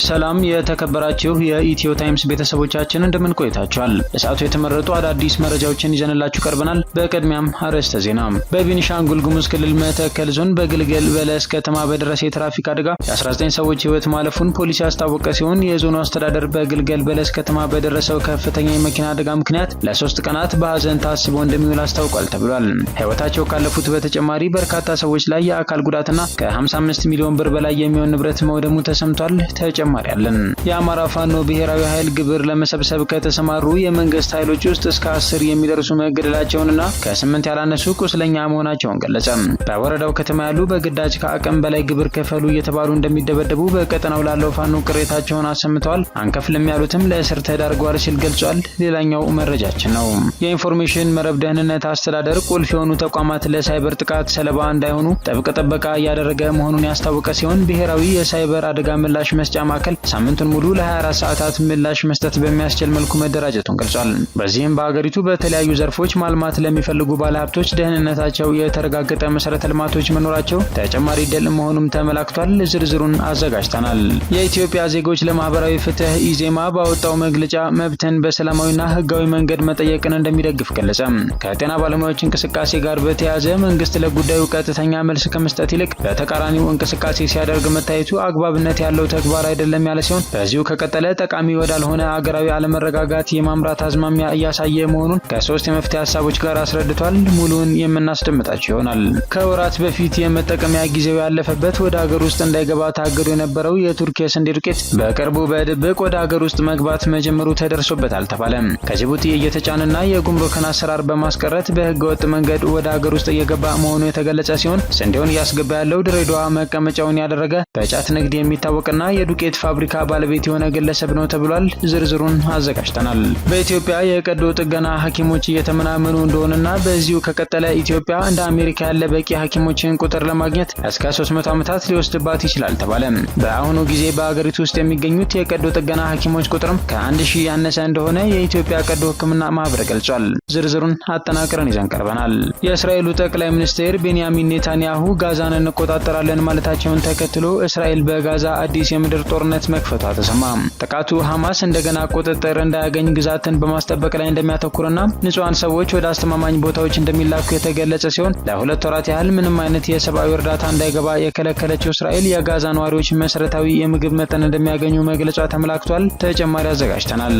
ሰላም የተከበራችሁ የኢትዮ ታይምስ ቤተሰቦቻችን እንደምን ቆይታችኋል? ለሰዓቱ የተመረጡ አዳዲስ መረጃዎችን ይዘንላችሁ ቀርበናል። በቅድሚያም አርዕስተ ዜና። በቤኒሻንጉል ጉሙዝ ክልል መተከል ዞን በግልገል በለስ ከተማ በደረሰ የትራፊክ አደጋ የ19 ሰዎች ሕይወት ማለፉን ፖሊስ ያስታወቀ ሲሆን የዞኑ አስተዳደር በግልገል በለስ ከተማ በደረሰው ከፍተኛ የመኪና አደጋ ምክንያት ለ3 ቀናት በሐዘን ታስቦ እንደሚውል አስታውቋል ተብሏል። ሕይወታቸው ካለፉት በተጨማሪ በርካታ ሰዎች ላይ የአካል ጉዳትና ከ55 ሚሊዮን ብር በላይ የሚሆን ንብረት መውደሙ ተሰምቷል። ተጨማሪ አለን። የአማራ ፋኖ ብሔራዊ ኃይል ግብር ለመሰብሰብ ከተሰማሩ የመንግስት ኃይሎች ውስጥ እስከ 10 የሚደርሱ መገደላቸውንና ከ8 ያላነሱ ቁስለኛ መሆናቸውን ገለጸ። በወረዳው ከተማ ያሉ በግዳጅ ከአቅም በላይ ግብር ከፈሉ እየተባሉ እንደሚደበደቡ በቀጠናው ላለው ፋኖ ቅሬታቸውን አሰምተዋል። አንከፍልም ያሉትም ለእስር ተዳርገዋል ሲል ገልጿል። ሌላኛው መረጃችን ነው። የኢንፎርሜሽን መረብ ደህንነት አስተዳደር ቁልፍ የሆኑ ተቋማት ለሳይበር ጥቃት ሰለባ እንዳይሆኑ ጥብቅ ጥበቃ እያደረገ መሆኑን ያስታወቀ ሲሆን ብሔራዊ የሳይበር አደጋ ምላሽ መስጫ ማዕከል ሳምንቱን ሙሉ ለ24 ሰዓታት ምላሽ መስጠት በሚያስችል መልኩ መደራጀቱን ገልጿል። በዚህም በአገሪቱ በተለያዩ ዘርፎች ማልማት ለሚፈልጉ ባለሀብቶች ደህንነታቸው የተረጋገጠ መሰረተ ልማቶች መኖራቸው ተጨማሪ ድል መሆኑም ተመላክቷል። ዝርዝሩን አዘጋጅተናል። የኢትዮጵያ ዜጎች ለማህበራዊ ፍትህ ኢዜማ ባወጣው መግለጫ መብትን በሰላማዊና ህጋዊ መንገድ መጠየቅን እንደሚደግፍ ገለጸ። ከጤና ባለሙያዎች እንቅስቃሴ ጋር በተያያዘ መንግስት ለጉዳዩ ቀጥተኛ መልስ ከመስጠት ይልቅ በተቃራኒው እንቅስቃሴ ሲያደርግ መታየቱ አግባብነት ያለው ተግባር አይደለም ያለ ሲሆን በዚሁ ከቀጠለ ጠቃሚ ወዳልሆነ አገራዊ አለመረጋጋት የማምራት አዝማሚያ እያሳየ መሆኑን ከ3 የመፍትሄ ሀሳቦች ጋር አስረድቷል። ሙሉውን የምናስደምጣቸው ይሆናል። ከወራት በፊት የመጠቀሚያ ጊዜው ያለፈበት ወደ ሀገር ውስጥ እንዳይገባ ታግዶ የነበረው የቱርክ የስንዴ ዱቄት በቅርቡ በድብቅ ወደ ሀገር ውስጥ መግባት መጀመሩ ተደርሶበታል ተባለ። ከጅቡቲ እየተጫነና የጉምሩክን አሰራር በማስቀረት በህገወጥ መንገድ ወደ ሀገር ውስጥ እየገባ መሆኑ የተገለጸ ሲሆን ስንዴውን እያስገባ ያለው ድሬዳዋ መቀመጫውን ያደረገ በጫት ንግድ የሚታወቅና የዱቄት ፋብሪካ ባለቤት የሆነ ግለሰብ ነው ተብሏል። ዝርዝሩን አዘጋጅተናል። በኢትዮጵያ የቀዶ ጥገና ሐኪሞች እየተመናመኑ እንደሆነና በዚሁ ከቀጠለ ኢትዮጵያ እንደ አሜሪካ ያለ በቂ ሐኪሞችን ቁጥር ለማግኘት እስከ 300 ዓመታት ሊወስድባት ይችላል ተባለ። በአሁኑ ጊዜ በአገሪቱ ውስጥ የሚገኙት የቀዶ ጥገና ሐኪሞች ቁጥርም ከ1000 ያነሰ እንደሆነ የኢትዮጵያ ቀዶ ሕክምና ማህበር ገልጿል። ዝርዝሩን አጠናቅረን ይዘን ቀርበናል። የእስራኤሉ ጠቅላይ ሚኒስትር ቤንያሚን ኔታንያሁ ጋዛን እንቆጣጠራለን ማለታቸውን ተከትሎ እስራኤል በጋዛ አዲስ የምድር ጦርነት መክፈቷ ተሰማ። ጥቃቱ ሐማስ እንደገና ቁጥጥር እንዳያገኝ ግዛትን በማስጠበቅ ላይ እንደሚያተኩርና ንጹሃን ሰዎች ወደ አስተማማኝ ቦታዎች እንደሚላኩ የተገለጸ ሲሆን ለ2 ወራት ያህል ምንም አይነት የሰብአዊ እርዳታ እንዳይገባ የከለከለችው እስራኤል የጋዛ ነዋሪዎች መሰረታዊ የምግብ መጠን እንደሚያገኙ መግለጿ ተመላክቷል። ተጨማሪ አዘጋጅተናል።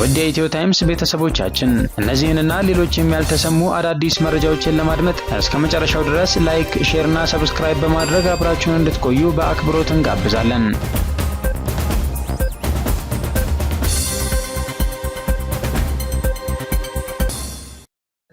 ወደ ኢትዮ ታይምስ ቤተሰቦቻችን እነዚህንና ሌሎችም ያልተሰሙ አዳዲስ መረጃዎችን ለማድመጥ እስከ መጨረሻው ድረስ ላይክ፣ ሼር እና ሰብስክራይብ በማድረግ አብራችሁን እንድትቆዩ በአክብሮት እንጋብዛለን።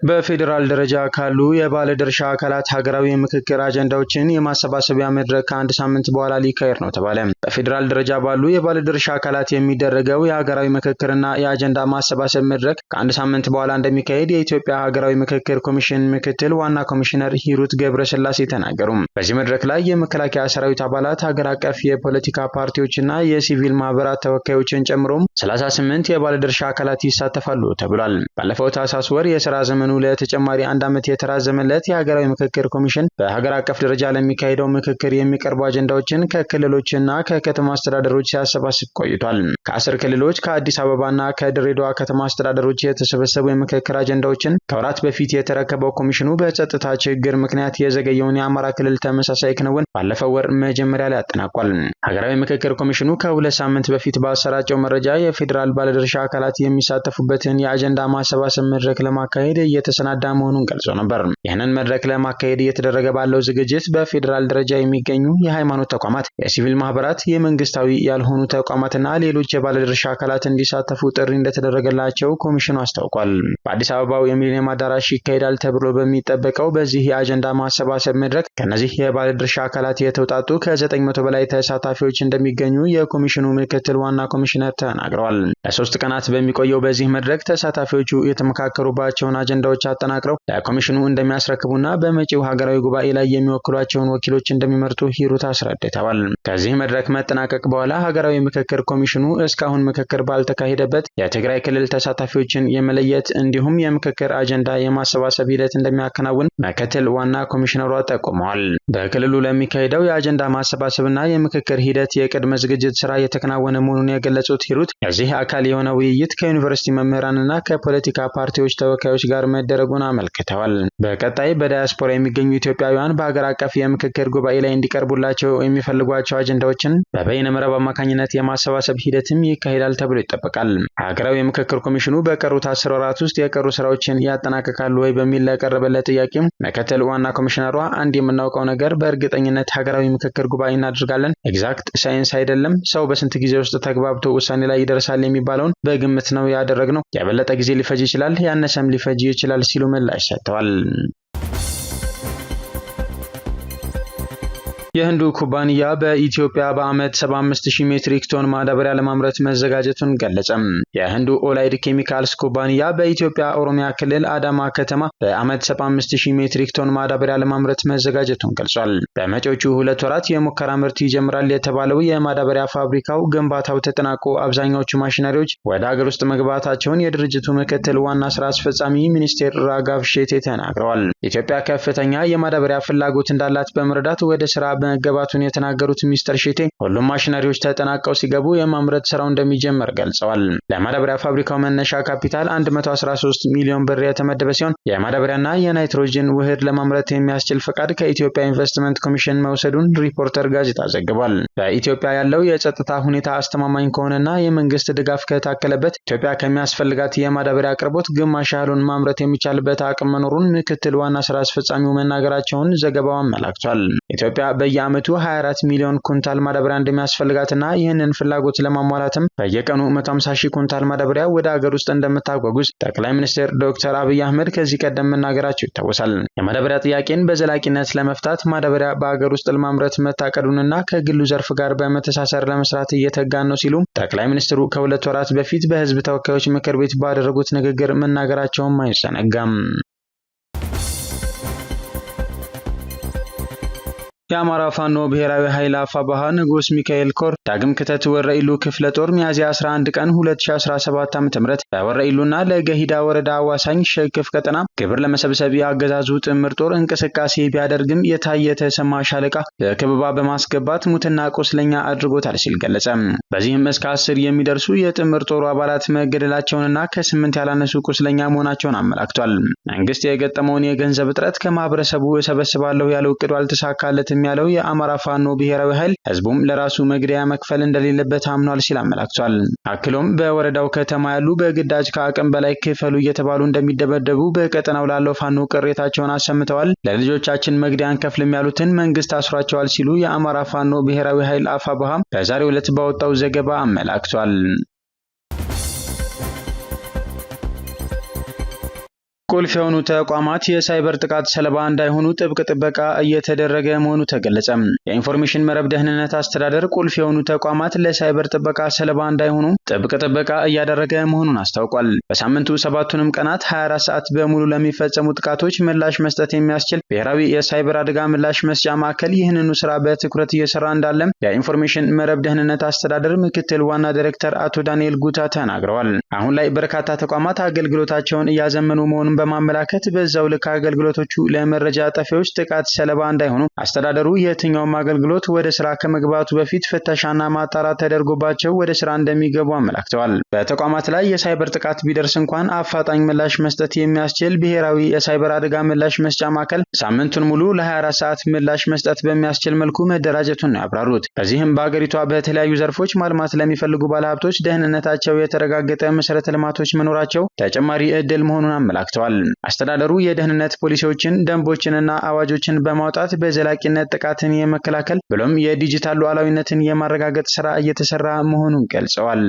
በፌዴራል ደረጃ ካሉ የባለድርሻ አካላት ሀገራዊ የምክክር አጀንዳዎችን የማሰባሰቢያ መድረክ ከአንድ ሳምንት በኋላ ሊካሄድ ነው ተባለ። በፌዴራል ደረጃ ባሉ የባለድርሻ አካላት የሚደረገው የሀገራዊ ምክክርና የአጀንዳ ማሰባሰብ መድረክ ከአንድ ሳምንት በኋላ እንደሚካሄድ የኢትዮጵያ ሀገራዊ ምክክር ኮሚሽን ምክትል ዋና ኮሚሽነር ሂሩት ገብረስላሴ ተናገሩ። በዚህ መድረክ ላይ የመከላከያ ሰራዊት አባላት፣ ሀገር አቀፍ የፖለቲካ ፓርቲዎችና የሲቪል ማህበራት ተወካዮችን ጨምሮም 38 የባለድርሻ አካላት ይሳተፋሉ ተብሏል። ባለፈው ታህሳስ ወር የስራ ዘመኑ ለተጨማሪ 1 ዓመት የተራዘመለት የሀገራዊ ምክክር ኮሚሽን በሀገር አቀፍ ደረጃ ለሚካሄደው ምክክር የሚቀርቡ አጀንዳዎችን ከክልሎችና ከከተማ አስተዳደሮች ሲያሰባስብ ቆይቷል። ከ10 ክልሎች ከአዲስ አበባና ከድሬዳዋ ከተማ አስተዳደሮች የተሰበሰቡ የምክክር አጀንዳዎችን ከወራት በፊት የተረከበው ኮሚሽኑ በጸጥታ ችግር ምክንያት የዘገየውን የአማራ ክልል ተመሳሳይ ክንውን ባለፈው ወር መጀመሪያ ላይ አጠናቋል። ሀገራዊ ምክክር ኮሚሽኑ ከ2 ሳምንት በፊት ባሰራጨው መረጃ የፌዴራል ባለድርሻ አካላት የሚሳተፉበትን የአጀንዳ ማሰባሰብ መድረክ ለማካሄድ እየተሰናዳ መሆኑን ገልጾ ነበር። ይህንን መድረክ ለማካሄድ እየተደረገ ባለው ዝግጅት በፌዴራል ደረጃ የሚገኙ የሃይማኖት ተቋማት፣ የሲቪል ማህበራት፣ የመንግስታዊ ያልሆኑ ተቋማትና ሌሎች የባለድርሻ አካላት እንዲሳተፉ ጥሪ እንደተደረገላቸው ኮሚሽኑ አስታውቋል። በአዲስ አበባው የሚሊኒየም አዳራሽ ይካሄዳል ተብሎ በሚጠበቀው በዚህ የአጀንዳ ማሰባሰብ መድረክ ከነዚህ የባለድርሻ አካላት የተውጣጡ ከ900 በላይ ተሳታፊዎች እንደሚገኙ የኮሚሽኑ ምክትል ዋና ኮሚሽነር ተናግረዋል። ለ3 ቀናት በሚቆየው በዚህ መድረክ ተሳታፊዎቹ የተመካከሩባቸውን አጀንዳዎች አጀንዳዎች አጠናቅረው ለኮሚሽኑ እንደሚያስረክቡና በመጪው ሀገራዊ ጉባኤ ላይ የሚወክሏቸውን ወኪሎች እንደሚመርጡ ሂሩት አስረድተዋል። ከዚህ መድረክ መጠናቀቅ በኋላ ሀገራዊ ምክክር ኮሚሽኑ እስካሁን ምክክር ባልተካሄደበት የትግራይ ክልል ተሳታፊዎችን የመለየት እንዲሁም የምክክር አጀንዳ የማሰባሰብ ሂደት እንደሚያከናውን ምክትል ዋና ኮሚሽነሯ ጠቁመዋል። በክልሉ ለሚካሄደው የአጀንዳ ማሰባሰብና የምክክር ሂደት የቅድመ ዝግጅት ስራ የተከናወነ መሆኑን የገለጹት ሂሩት የዚህ አካል የሆነ ውይይት ከዩኒቨርሲቲ መምህራንና ከፖለቲካ ፓርቲዎች ተወካዮች ጋር መደረጉን አመልክተዋል። በቀጣይ በዳያስፖራ የሚገኙ ኢትዮጵያውያን በሀገር አቀፍ የምክክር ጉባኤ ላይ እንዲቀርቡላቸው የሚፈልጓቸው አጀንዳዎችን በበይነ መረብ አማካኝነት የማሰባሰብ ሂደትም ይካሄዳል ተብሎ ይጠበቃል። ሀገራዊ የምክክር ኮሚሽኑ በቀሩት 10 ወራት ውስጥ የቀሩ ስራዎችን ያጠናቅቃሉ ወይ በሚል ለቀረበለት ጥያቄ ምክትል ዋና ኮሚሽነሯ አንድ የምናውቀው ነገር በእርግጠኝነት ሀገራዊ ምክክር ጉባኤ እናደርጋለን፣ ኤግዛክት ሳይንስ አይደለም፣ ሰው በስንት ጊዜ ውስጥ ተግባብቶ ውሳኔ ላይ ይደርሳል የሚባለውን በግምት ነው ያደረግነው፣ የበለጠ ጊዜ ሊፈጅ ይችላል፣ ያነሰም ሊፈጅ ይችላል ሲሉ ምላሽ ሰጥተዋል። የህንዱ ኩባንያ በኢትዮጵያ በዓመት 75000 ሜትሪክ ቶን ማዳበሪያ ለማምረት መዘጋጀቱን ገለጸ። የህንዱ ኦላይድ ኬሚካልስ ኩባንያ በኢትዮጵያ ኦሮሚያ ክልል አዳማ ከተማ በዓመት 75000 ሜትሪክ ቶን ማዳበሪያ ለማምረት መዘጋጀቱን ገልጿል። በመጪዎቹ 2 ወራት የሙከራ ምርት ይጀምራል የተባለው የማዳበሪያ ፋብሪካው ግንባታው ተጠናቆ አብዛኛዎቹ ማሽነሪዎች ወደ ሀገር ውስጥ መግባታቸውን የድርጅቱ ምክትል ዋና ስራ አስፈጻሚ ሚኒስቴር ራጋቭ ሼቴ ተናግረዋል። ኢትዮጵያ ከፍተኛ የማዳበሪያ ፍላጎት እንዳላት በመረዳት ወደ ስራ መገባቱን የተናገሩት ሚስተር ሼቴ ሁሉም ማሽነሪዎች ተጠናቀው ሲገቡ የማምረት ስራው እንደሚጀመር ገልጸዋል። ለማዳበሪያ ፋብሪካው መነሻ ካፒታል 113 ሚሊዮን ብር የተመደበ ሲሆን የማዳበሪያና የናይትሮጅን ውህድ ለማምረት የሚያስችል ፈቃድ ከኢትዮጵያ ኢንቨስትመንት ኮሚሽን መውሰዱን ሪፖርተር ጋዜጣ ዘግቧል። በኢትዮጵያ ያለው የጸጥታ ሁኔታ አስተማማኝ ከሆነና የመንግስት ድጋፍ ከታከለበት ኢትዮጵያ ከሚያስፈልጋት የማዳበሪያ አቅርቦት ግማሽ ያህሉን ማምረት የሚቻልበት አቅም መኖሩን ምክትል ዋና ስራ አስፈጻሚው መናገራቸውን ዘገባው አመላክቷል። ኢትዮጵያ በየዓመቱ 24 ሚሊዮን ኩንታል ማዳበሪያ እንደሚያስፈልጋትና ይህንን ፍላጎት ለማሟላትም በየቀኑ 150,000 ኩንታል ማዳበሪያ ወደ ሀገር ውስጥ እንደምታጓጉዝ ጠቅላይ ሚኒስትር ዶክተር አብይ አህመድ ከዚህ ቀደም መናገራቸው ይታወሳል። የማዳበሪያ ጥያቄን በዘላቂነት ለመፍታት ማዳበሪያ በሀገር ውስጥ ለማምረት መታቀዱንና ከግሉ ዘርፍ ጋር በመተሳሰር ለመስራት እየተጋን ነው ሲሉ ጠቅላይ ሚኒስትሩ ከ2 ወራት በፊት በህዝብ ተወካዮች ምክር ቤት ባደረጉት ንግግር መናገራቸውም አይዘነጋም። የአማራ ፋኖ ብሔራዊ ኃይል አፋባሃ ንጉስ ሚካኤል ኮር ዳግም ክተት ወረኢሉ ክፍለ ጦር ሚያዝያ 11 ቀን 2017 ዓ.ም በወረኢሉና ለገሂዳ ወረዳ አዋሳኝ ሸክፍ ቀጠና ግብር ለመሰብሰብ ያገዛዙ ጥምር ጦር እንቅስቃሴ ቢያደርግም የታየ ተሰማ ሻለቃ በከበባ በማስገባት ሙትና ቆስለኛ አድርጎታል ሲል ገለጸ። በዚህም እስከ 10 የሚደርሱ የጥምር ጦሩ አባላት መገደላቸውንና ከ8 ያላነሱ ቁስለኛ መሆናቸውን አመላክቷል። መንግስት የገጠመውን የገንዘብ እጥረት ከማህበረሰቡ እሰበስባለሁ ያለው እቅዱ አልተሳካለትም ያለው የአማራ ፋኖ ብሔራዊ ኃይል ህዝቡም ለራሱ መግደያ መክፈል እንደሌለበት አምኗል ሲል አመላክቷል። አክሎም በወረዳው ከተማ ያሉ በግዳጅ ከአቅም በላይ ክፈሉ እየተባሉ እንደሚደበደቡ በቀጠናው ላለው ፋኖ ቅሬታቸውን አሰምተዋል። ለልጆቻችን መግደያ አንከፍልም ያሉትን መንግስት አስሯቸዋል ሲሉ የአማራ ፋኖ ብሔራዊ ኃይል አፋባሃ በዛሬው ዕለት ባወጣው ዘገባ አመላክቷል። ቁልፍ የሆኑ ተቋማት የሳይበር ጥቃት ሰለባ እንዳይሆኑ ጥብቅ ጥበቃ እየተደረገ መሆኑ ተገለጸ። የኢንፎርሜሽን መረብ ደህንነት አስተዳደር ቁልፍ የሆኑ ተቋማት ለሳይበር ጥበቃ ሰለባ እንዳይሆኑ ጥብቅ ጥበቃ እያደረገ መሆኑን አስታውቋል። በሳምንቱ 7ቱንም ቀናት 24 ሰዓት በሙሉ ለሚፈጸሙ ጥቃቶች ምላሽ መስጠት የሚያስችል ብሔራዊ የሳይበር አደጋ ምላሽ መስጫ ማዕከል ይህንኑ ስራ በትኩረት እየሰራ እንዳለ የኢንፎርሜሽን መረብ ደህንነት አስተዳደር ምክትል ዋና ዳይሬክተር አቶ ዳንኤል ጉታ ተናግረዋል። አሁን ላይ በርካታ ተቋማት አገልግሎታቸውን እያዘመኑ መሆኑን በማመላከት በዛው ልክ አገልግሎቶቹ ለመረጃ ጠፊዎች ጥቃት ሰለባ እንዳይሆኑ አስተዳደሩ የትኛውም አገልግሎት ወደ ስራ ከመግባቱ በፊት ፍተሻና ማጣራት ተደርጎባቸው ወደ ስራ እንደሚገቡ አመላክተዋል። በተቋማት ላይ የሳይበር ጥቃት ቢደርስ እንኳን አፋጣኝ ምላሽ መስጠት የሚያስችል ብሔራዊ የሳይበር አደጋ ምላሽ መስጫ ማዕከል ሳምንቱን ሙሉ ለ24 ሰዓት ምላሽ መስጠት በሚያስችል መልኩ መደራጀቱን ነው ያብራሩት። በዚህም በአገሪቷ በተለያዩ ዘርፎች ማልማት ለሚፈልጉ ባለሀብቶች ደህንነታቸው የተረጋገጠ መሰረተ ልማቶች መኖራቸው ተጨማሪ ዕድል መሆኑን አመላክተዋል። አስተዳደሩ የደህንነት ፖሊሲዎችን፣ ደንቦችንና አዋጆችን በማውጣት በዘላቂነት ጥቃትን የመከላከል ብሎም የዲጂታል ሉዓላዊነትን የማረጋገጥ ስራ እየተሰራ መሆኑን ገልጸዋል።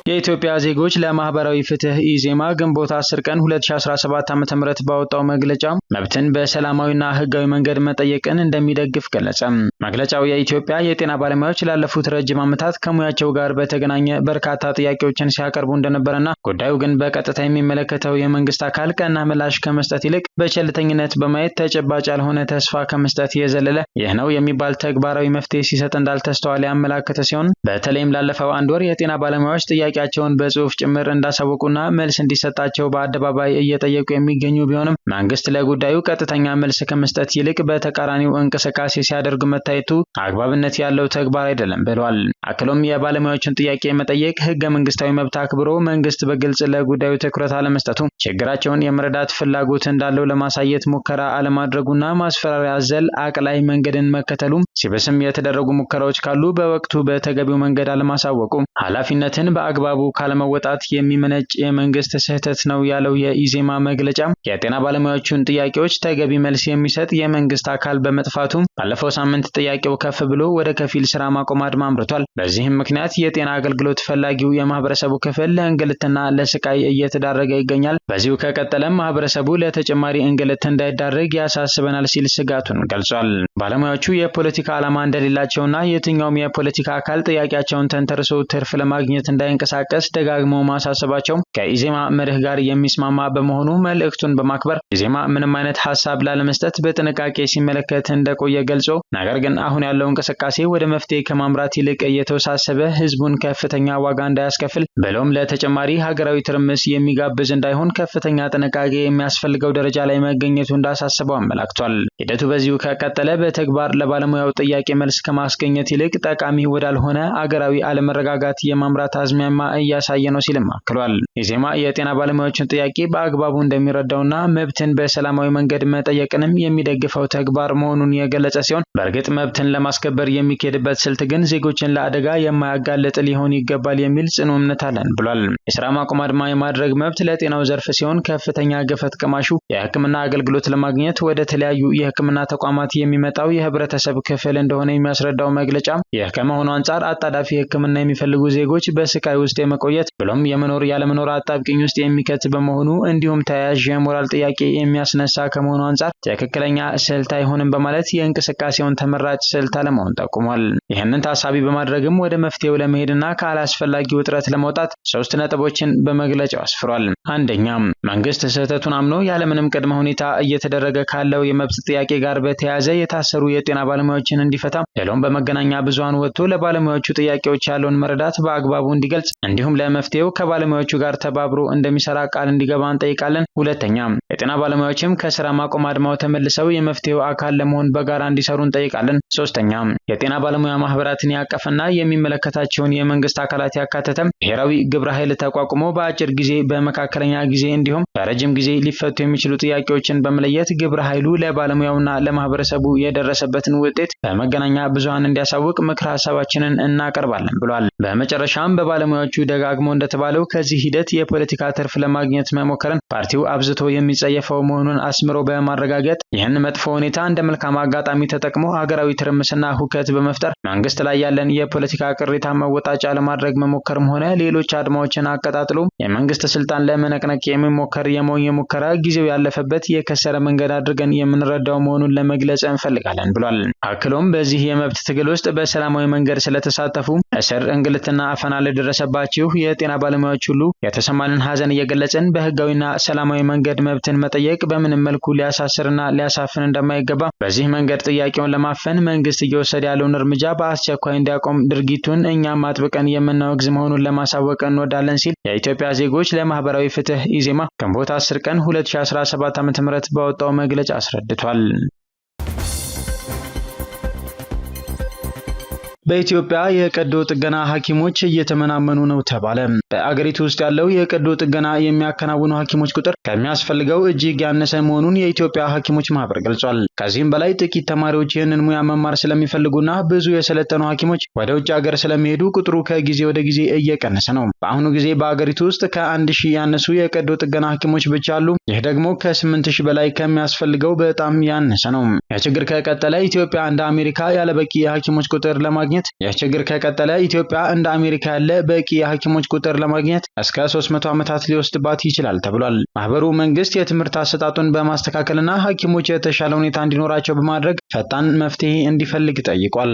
የኢትዮጵያ ዜጎች ለማህበራዊ ፍትህ ኢዜማ ግንቦት 10 ቀን 2017 ዓ.ም ባወጣው መግለጫ መብትን በሰላማዊና ህጋዊ መንገድ መጠየቅን እንደሚደግፍ ገለጸ። መግለጫው የኢትዮጵያ የጤና ባለሙያዎች ላለፉት ረጅም ዓመታት ከሙያቸው ጋር በተገናኘ በርካታ ጥያቄዎችን ሲያቀርቡ እንደነበረና ጉዳዩ ግን በቀጥታ የሚመለከተው የመንግስት አካል ቀና ምላሽ ከመስጠት ይልቅ በቸልተኝነት በማየት ተጨባጭ ያልሆነ ተስፋ ከመስጠት የዘለለ ይህ ነው የሚባል ተግባራዊ መፍትሄ ሲሰጥ እንዳልተስተዋለ ያመላከተ ሲሆን በተለይም ላለፈው አንድ ወር የጤና ባለሙያዎች ጥያቄያቸውን በጽሁፍ ጭምር እንዳሳወቁና መልስ እንዲሰጣቸው በአደባባይ እየጠየቁ የሚገኙ ቢሆንም መንግስት ለጉዳዩ ቀጥተኛ መልስ ከመስጠት ይልቅ በተቃራኒው እንቅስቃሴ ሲያደርግ መታየቱ አግባብነት ያለው ተግባር አይደለም ብለዋል። አክሎም የባለሙያዎችን ጥያቄ መጠየቅ ህገ መንግስታዊ መብት አክብሮ መንግስት በግልጽ ለጉዳዩ ትኩረት አለመስጠቱ፣ ችግራቸውን የመረዳት ፍላጎት እንዳለው ለማሳየት ሙከራ አለማድረጉና ማስፈራሪያ አዘል አቅላይ መንገድን መከተሉም ሲበስም የተደረጉ ሙከራዎች ካሉ በወቅቱ በተገቢው መንገድ አለማሳወቁ ኃላፊነትን በአግባቡ ካለመወጣት የሚመነጭ የመንግስት ስህተት ነው ያለው የኢዜማ መግለጫ የጤና ባለሙያዎቹን ጥያቄዎች ተገቢ መልስ የሚሰጥ የመንግስት አካል በመጥፋቱ ባለፈው ሳምንት ጥያቄው ከፍ ብሎ ወደ ከፊል ስራ ማቆም አድማ አምርቷል። በዚህም ምክንያት የጤና አገልግሎት ፈላጊው የማህበረሰቡ ክፍል ለእንግልትና ለስቃይ እየተዳረገ ይገኛል። በዚሁ ከቀጠለም ማህበረሰቡ ለተጨማሪ እንግልት እንዳይዳረግ ያሳስበናል ሲል ስጋቱን ገልጿል። ባለሙያዎቹ የፖለቲካ ዓላማ እንደሌላቸውና የትኛውም የፖለቲካ አካል ጥያቄያቸውን ተንተርሶ ትርፍ ለማግኘት እንዳይንቀሳቀስ ደጋግመው ማሳሰባቸው ከኢዜማ መርህ ጋር የሚስማማ በመሆኑ መልእክቱን በማክበር ኢዜማ ምንም አይነት ሀሳብ ላለመስጠት በጥንቃቄ ሲመለከት እንደቆየ ገልጾ ነገር ግን አሁን ያለው እንቅስቃሴ ወደ መፍትሄ ከማምራት ይልቅ እየተወሳሰበ ህዝቡን ከፍተኛ ዋጋ እንዳያስከፍል ብሎም ለተጨማሪ ሀገራዊ ትርምስ የሚጋብዝ እንዳይሆን ከፍተኛ ጥንቃቄ የሚያስፈልገው ደረጃ ላይ መገኘቱ እንዳሳሰበው አመላክቷል። ሂደቱ በዚሁ ከቀጠለ በተግባር ለባለሙያው ጥያቄ መልስ ከማስገኘት ይልቅ ጠቃሚ ወዳልሆነ አገራዊ አለመረጋጋት የማምራት አዝማሚያ እያሳየ ነው ሲልም አክሏል። ኢዜማ የጤና ባለሙያዎችን ጥያቄ በአግባቡ እንደሚረዳውና መብትን በሰላማዊ መንገድ መጠየቅንም የሚደግፈው ተግባር መሆኑን የገለጸ ሲሆን በእርግጥ መብትን ለማስከበር የሚካሄድበት ስልት ግን ዜጎችን ለአደጋ የማያጋልጥ ሊሆን ይገባል የሚል ጽኑ እምነት አለን ብሏል። የስራ ማቆም አድማ የማድረግ መብት ለጤናው ዘርፍ ሲሆን ከፍተኛ ገፈት ቀማሹ የሕክምና አገልግሎት ለማግኘት ወደ ተለያዩ የሕክምና ተቋማት የሚመጣው የህብረተሰብ ክፍል እንደሆነ የሚያስረዳው መግለጫ ይህ ከመሆኑ አንጻር አጣዳፊ ሕክምና የሚፈልጉ ዜጎች በስቃይ ውስጥ የመቆየት ብሎም የመኖር ያለመኖር አጣብቂኝ ውስጥ የሚከት በመሆኑ እንዲሁም ተያያዥ የሞራል ጥያቄ የሚያስነሳ ከመሆኑ አንጻር ትክክለኛ ስልት አይሆንም በማለት የእንቅስቃሴውን ተመራጭ ስልት አለመሆን ጠቁሟል። ይህንን ታሳቢ በማድረግም ወደ መፍትሄው ለመሄድና ካላስፈላጊ ውጥረት ለመውጣት 3 ነጥቦችን በመግለጫው አስፍሯል። አንደኛ፣ መንግስት ስህተቱን አምኖ ያለምንም ቅድመ ሁኔታ እየተደረገ ካለው የመብት ጥያቄ ጋር በተያያዘ የታሰሩ የጤና ባለሙያዎችን እንዲፈታ፣ ሌላውም በመገናኛ ብዙሃን ወጥቶ ለባለሙያዎቹ ጥያቄዎች ያለውን መረዳት በአግባቡ እንዲገልጽ እንዲሁም ለመፍትሄው ከባለሙያዎቹ ጋር ተባብሮ እንደሚሰራ ቃል እንዲገባ እንጠይቃለን። ሁለተኛ፣ የጤና ባለሙያዎችም ከስራ ማቆም አድማው ተመልሰው የመፍትሄው አካል ለመሆን በጋራ እንዲሰሩ እንጠይቃለን። ሶስተኛ፣ የጤና ባለሙያ ማህበራትን ያቀፈና የሚመለከታቸውን የመንግስት አካላት ያካተተም ብሔራዊ ግብረ ኃይል ተቋቁሞ በአጭር ጊዜ፣ በመካከለኛ ጊዜ እንዲሁም በረጅም ጊዜ ሊፈቱ የሚችሉ ጥያቄዎችን በመለየት ግብረ ኃይሉ ለባለሙያውና ለማህበረሰቡ የደረሰበትን ውጤት በመገናኛ ብዙሃን እንዲያሳውቅ ምክረ ሀሳባችንን እናቀርባለን ብሏል። በመጨረሻም በባለሙያዎቹ ደጋግሞ እንደተባለው ከዚህ ሂደት የፖለቲካ ትርፍ ለማግኘት መሞከርን ፓርቲው አብዝቶ የሚጸየፈው መሆኑን አስምሮ በማረጋገጥ ይህን መጥፎ ሁኔታ እንደ መልካም አጋጣሚ ተጠቅሞ ሀገራዊ ትርምስና ሁከት በመፍጠር መንግስት ላይ ያለን የፖለቲካ ቅሬታ መወጣጫ ለማድረግ መሞከርም ሆነ ሌሎች አድማዎችን አቀጣጥሎ የመንግስት ስልጣን ለመነቅነቅ የሚሞከር የሞኝ ሙከራ ጊዜው ያለፈበት የከሰረ መንገድ አድርገን የምንረዳው መሆኑን ለመግለጽ እንፈልጋለን ብሏል። አክሎም በዚህ የመብት ትግል ውስጥ በሰላማዊ መንገድ ስለተሳተፉ እስር፣ እንግልትና አፈና ለደረሰባችሁ የጤና ባለሙያዎች ሁሉ የተሰማንን ሀዘን እየገለጽን በህጋዊና ሰላማዊ መንገድ መብትን መጠየቅ በምንም መልኩ ሊያሳስርና ሊያሳፍን እንደማይገባ፣ በዚህ መንገድ ጥያቄውን ለማፈን መንግስት እየወሰደ ያለውን እርምጃ በአስቸኳይ እንዲያቆም ድርጊቱን እኛም አጥብቀን የምናወግዝ መሆኑን ለማሳወቅ እንወዳለን ሲል የኢትዮጵያ ዜጎች ለማህበራዊ ፍትህ ኢዜማ ግንቦት 10 ቀን 2017 ዓ.ም ባወጣው መግለጫ አስረድቷል። በኢትዮጵያ የቀዶ ጥገና ሐኪሞች እየተመናመኑ ነው ተባለ። በአገሪቱ ውስጥ ያለው የቀዶ ጥገና የሚያከናውኑ ሐኪሞች ቁጥር ከሚያስፈልገው እጅግ ያነሰ መሆኑን የኢትዮጵያ ሐኪሞች ማህበር ገልጿል። ከዚህም በላይ ጥቂት ተማሪዎች ይህንን ሙያ መማር ስለሚፈልጉና ብዙ የሰለጠኑ ሐኪሞች ወደ ውጭ ሀገር ስለሚሄዱ ቁጥሩ ከጊዜ ወደ ጊዜ እየቀነሰ ነው። በአሁኑ ጊዜ በአገሪቱ ውስጥ ከ1000 ያነሱ የቀዶ ጥገና ሐኪሞች ብቻ አሉ። ይህ ደግሞ ከ8000 በላይ ከሚያስፈልገው በጣም ያነሰ ነው። የችግር ከቀጠለ ኢትዮጵያ እንደ አሜሪካ ያለበቂ የሐኪሞች ቁጥር ለማግኘት ለማግኘት የችግር ከቀጠለ ኢትዮጵያ እንደ አሜሪካ ያለ በቂ የሐኪሞች ቁጥር ለማግኘት እስከ 300 ዓመታት ሊወስድባት ይችላል ተብሏል። ማህበሩ መንግስት የትምህርት አሰጣጡን በማስተካከልና ሐኪሞች የተሻለ ሁኔታ እንዲኖራቸው በማድረግ ፈጣን መፍትሄ እንዲፈልግ ጠይቋል።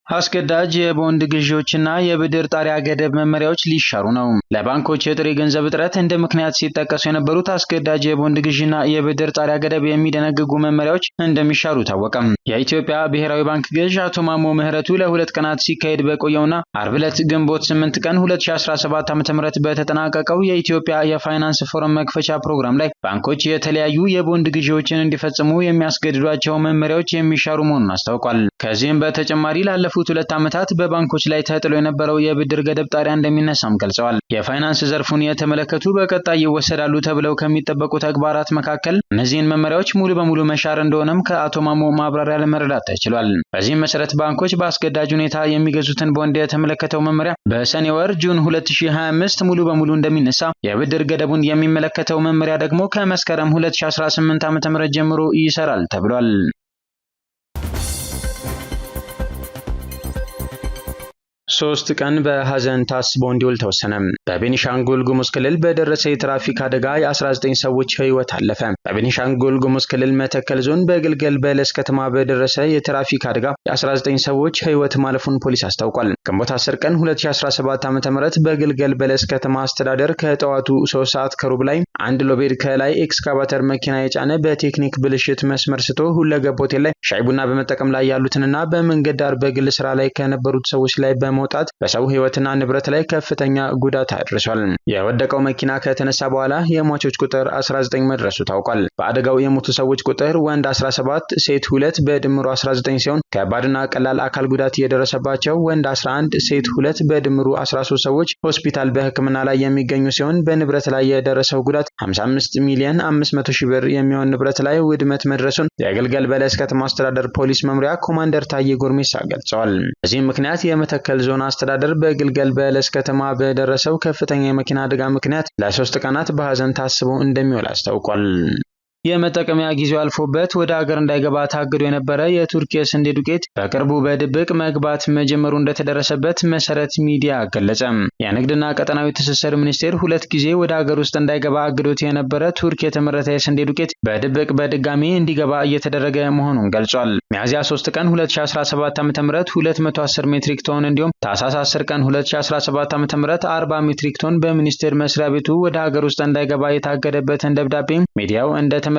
አስገዳጅ የቦንድ ግዢዎችና የብድር ጣሪያ ገደብ መመሪያዎች ሊሻሩ ነው። ለባንኮች የጥሬ ገንዘብ እጥረት እንደ ምክንያት ሲጠቀሱ የነበሩት አስገዳጅ የቦንድ ግዢና የብድር ጣሪያ ገደብ የሚደነግጉ መመሪያዎች እንደሚሻሩ ታወቀም። የኢትዮጵያ ብሔራዊ ባንክ ገዥ አቶ ማሞ ምህረቱ ለ2 ቀናት ሲካሄድ በቆየውና አርብ ዕለት ግንቦት 8 ቀን 2017 ዓ.ም በተጠናቀቀው የኢትዮጵያ የፋይናንስ ፎረም መክፈቻ ፕሮግራም ላይ ባንኮች የተለያዩ የቦንድ ግዢዎችን እንዲፈጽሙ የሚያስገድዷቸው መመሪያዎች የሚሻሩ መሆኑን አስታውቋል። ከዚህም በተጨማሪ ላለፉት 2 ዓመታት በባንኮች ላይ ተጥሎ የነበረው የብድር ገደብ ጣሪያ እንደሚነሳም ገልጸዋል። የፋይናንስ ዘርፉን የተመለከቱ በቀጣይ ይወሰዳሉ ተብለው ከሚጠበቁ ተግባራት መካከል እነዚህን መመሪያዎች ሙሉ በሙሉ መሻር እንደሆነም ከአቶ ማሞ ማብራሪያ ለመረዳት ተችሏል። በዚህም መሰረት ባንኮች በአስገዳጅ ሁኔታ የሚገዙትን ቦንድ የተመለከተው መመሪያ በሰኔ ወር ጁን 2025 ሙሉ በሙሉ እንደሚነሳ፣ የብድር ገደቡን የሚመለከተው መመሪያ ደግሞ ከመስከረም 2018 ዓ.ም ጀምሮ ይሰራል ተብሏል። 3 ቀን በሐዘን ታስቦ እንዲውል ተወሰነ። በቤኒሻንጉል ጉሙዝ ክልል በደረሰ የትራፊክ አደጋ የ19 ሰዎች ሕይወት አለፈ። በቤኒሻንጉል ጉሙዝ ክልል መተከል ዞን በግልገል በለስ ከተማ በደረሰ የትራፊክ አደጋ የ19 ሰዎች ሕይወት ማለፉን ፖሊስ አስታውቋል። ግንቦት 10 ቀን 2017 ዓ.ም በግልገል በለስ ከተማ አስተዳደር ከጠዋቱ 3 ሰዓት ከሩብ ላይ አንድ ሎቤድ ከላይ ኤክስካቫተር መኪና የጫነ በቴክኒክ ብልሽት መስመር ስቶ ሁለገብ ሆቴል ላይ ሻይ ቡና በመጠቀም ላይ ያሉትንና በመንገድ ዳር በግል ስራ ላይ ከነበሩት ሰዎች ላይ በመውጣት በሰው ሕይወትና ንብረት ላይ ከፍተኛ ጉዳት አድርሷል። የወደቀው መኪና ከተነሳ በኋላ የሟቾች ቁጥር 19 መድረሱ ታውቋል። በአደጋው የሞቱ ሰዎች ቁጥር ወንድ 17፣ ሴት 2 በድምሩ 19 ሲሆን ከባድና ቀላል አካል ጉዳት የደረሰባቸው ወንድ 11፣ ሴት 2 በድምሩ 13 ሰዎች ሆስፒታል በሕክምና ላይ የሚገኙ ሲሆን በንብረት ላይ የደረሰው ጉዳት 55 ሚሊዮን 500 ሺህ ብር የሚሆን ንብረት ላይ ውድመት መድረሱን የግልገል በለስ ከተማ አስተዳደር ፖሊስ መምሪያ ኮማንደር ታዬ ጎርሜሳ ገልጸዋል። በዚህም ምክንያት የመተከል ዞን አስተዳደር በግልገል በለስ ከተማ በደረሰው ከፍተኛ የመኪና አደጋ ምክንያት ለ3 ቀናት በሐዘን ታስቦ እንደሚውል አስታውቋል። የመጠቀሚያ ጊዜው አልፎበት ወደ ሀገር እንዳይገባ ታግዶ የነበረ የቱርክ የስንዴ ዱቄት በቅርቡ በድብቅ መግባት መጀመሩ እንደተደረሰበት መሰረት ሚዲያ ገለጸ። የንግድና ቀጠናዊ ትስስር ሚኒስቴር 2 ጊዜ ወደ ሀገር ውስጥ እንዳይገባ አግዶት የነበረ ቱርክ የተመረተ የስንዴ ዱቄት በድብቅ በድጋሚ እንዲገባ እየተደረገ መሆኑን ገልጿል። ሚያዝያ 3 ቀን 2017 ዓ.ም 210 ሜትሪክ ቶን እንዲሁም ታህሳስ 10 ቀን 2017 ዓ.ም 40 ሜትሪክ ቶን በሚኒስቴር መስሪያ ቤቱ ወደ ሀገር ውስጥ እንዳይገባ የታገደበትን ደብዳቤ ሚዲያው እንደተመለከተ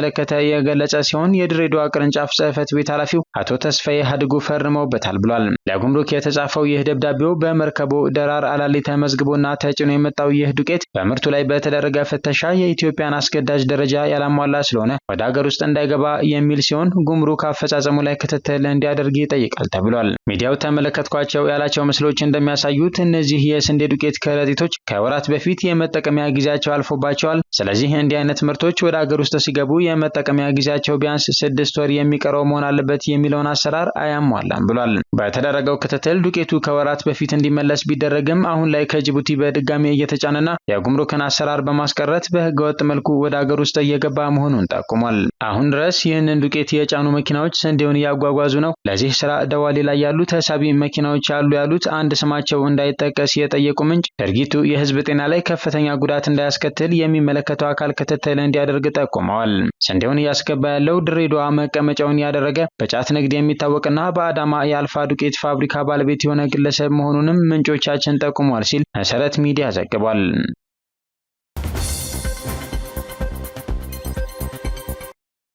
የገለጸ ሲሆን የድሬዳዋ ቅርንጫፍ ጽሕፈት ቤት ኃላፊው አቶ ተስፋዬ ሀድጉ ፈርመውበታል ብሏል። ለጉምሩክ የተጻፈው ይህ ደብዳቤው በመርከቦ ደራር አላሊ ተመዝግቦና ተጭኖ የመጣው ይህ ዱቄት በምርቱ ላይ በተደረገ ፍተሻ የኢትዮጵያን አስገዳጅ ደረጃ ያላሟላ ስለሆነ ወደ ሀገር ውስጥ እንዳይገባ የሚል ሲሆን ጉምሩክ አፈጻጸሙ ላይ ክትትል እንዲያደርግ ይጠይቃል ተብሏል። ሚዲያው ተመለከትኳቸው ያላቸው ምስሎች እንደሚያሳዩት እነዚህ የስንዴ ዱቄት ከረጢቶች ከወራት በፊት የመጠቀሚያ ጊዜያቸው አልፎባቸዋል። ስለዚህ እንዲህ አይነት ምርቶች ወደ ሀገር ውስጥ ሲገቡ የመጠቀሚያ ጊዜያቸው ቢያንስ 6 ወር የሚቀረው መሆን አለበት የሚለውን አሰራር አያሟላም ብሏል። በተደረገው ክትትል ዱቄቱ ከወራት በፊት እንዲመለስ ቢደረግም አሁን ላይ ከጅቡቲ በድጋሚ እየተጫነና የጉምሩክን አሰራር በማስቀረት በህገወጥ መልኩ ወደ ሀገር ውስጥ እየገባ መሆኑን ጠቁሟል። አሁን ድረስ ይህንን ዱቄት የጫኑ መኪናዎች ስንዴውን እያጓጓዙ ነው። ለዚህ ስራ ደዋሌ ላይ ያሉ ተሳቢ መኪናዎች አሉ ያሉት አንድ ስማቸው እንዳይጠቀስ የጠየቁ ምንጭ ድርጊቱ የህዝብ ጤና ላይ ከፍተኛ ጉዳት እንዳያስከትል የሚመለከተው አካል ክትትል እንዲያደርግ ጠቁመዋል። ስንዴውን እያስገባ ያለው ድሬዳዋ መቀመጫውን ያደረገ በጫት ንግድ የሚታወቅና በአዳማ የአልፋ ዱቄት ፋብሪካ ባለቤት የሆነ ግለሰብ መሆኑንም ምንጮቻችን ጠቁሟል ሲል መሰረት ሚዲያ ዘግቧል።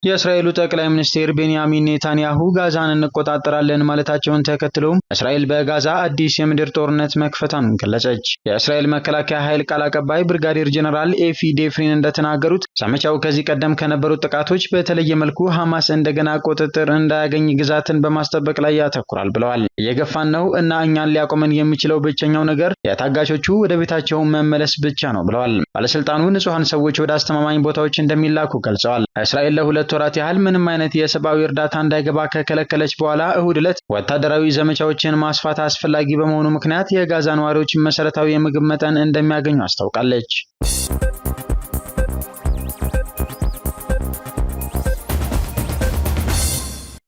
የእስራኤሉ ጠቅላይ ሚኒስትር ቤንያሚን ኔታንያሁ ጋዛን እንቆጣጠራለን ማለታቸውን ተከትሎ እስራኤል በጋዛ አዲስ የምድር ጦርነት መክፈቷን ገለጸች። የእስራኤል መከላከያ ኃይል ቃል አቀባይ ብርጋዴር ጀነራል ኤፊ ዴፍሪን እንደተናገሩት ዘመቻው ከዚህ ቀደም ከነበሩት ጥቃቶች በተለየ መልኩ ሐማስ እንደገና ቁጥጥር እንዳያገኝ ግዛትን በማስጠበቅ ላይ ያተኩራል ብለዋል። እየገፋን ነው እና እኛን ሊያቆመን የሚችለው ብቸኛው ነገር የታጋቾቹ ወደ ቤታቸው መመለስ ብቻ ነው ብለዋል። ባለስልጣኑ ንጹሐን ሰዎች ወደ አስተማማኝ ቦታዎች እንደሚላኩ ገልጸዋል። እስራኤል ለ2 ወራት ያህል ምንም አይነት የሰብአዊ እርዳታ እንዳይገባ ከከለከለች በኋላ እሁድ ዕለት ወታደራዊ ዘመቻዎችን ማስፋት አስፈላጊ በመሆኑ ምክንያት የጋዛ ነዋሪዎች መሰረታዊ የምግብ መጠን እንደሚያገኙ አስታውቃለች።